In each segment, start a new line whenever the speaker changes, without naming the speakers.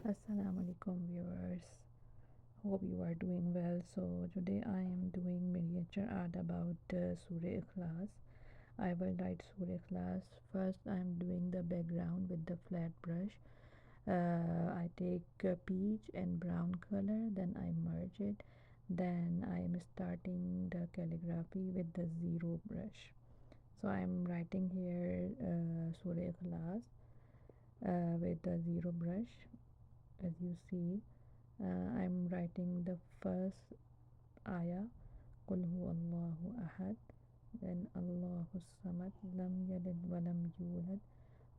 Assalamu alaikum viewers, hope you are doing well. So today I am doing miniature art about Surah Ikhlas. I will write Surah Ikhlas. First I am doing the background with the flat brush. I take peach and brown color, then I merge it. Then I am starting the calligraphy with the zero brush. So I am writing here Surah Ikhlas with the zero brush. As you see, I'm writing the first ayah, قل هو الله أحد, then الله الصمد لم يلد ولم يولد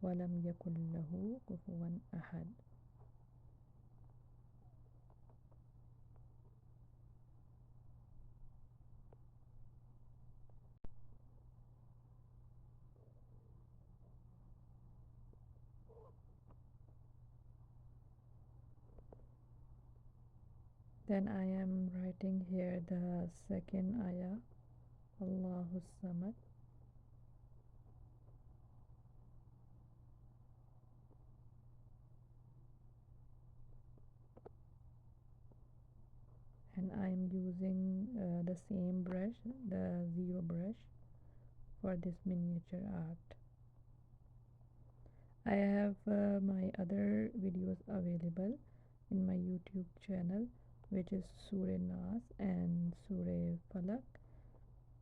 ولم يكن له كفوا أحد. Then I am writing here the second ayah, Allahu Samad. And I am using the same brush, the zero brush, for this miniature art. I have my other videos available in my YouTube channel, which is Surah Nas and Surah Falak,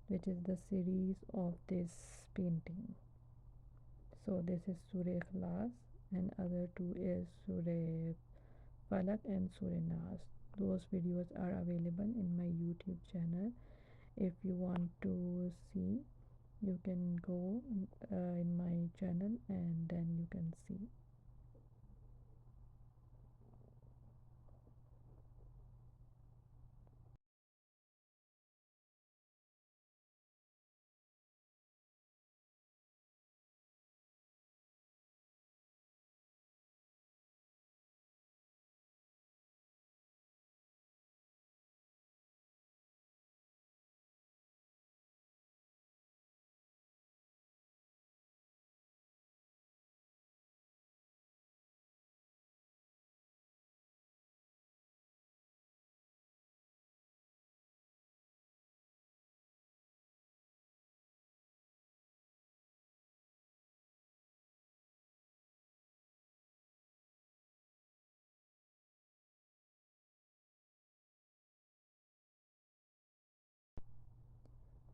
which is the series of this painting. So this is Surah Ikhlas and other two is Surah Falak and Surah Nas. Those videos are available in my YouTube channel. If you want to see, you can go in my channel and then you can see.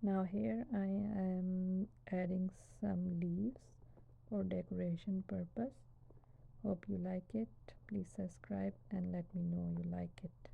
Now here I am adding some leaves for decoration purpose. Hope you like it. Please subscribe and let me know you like it.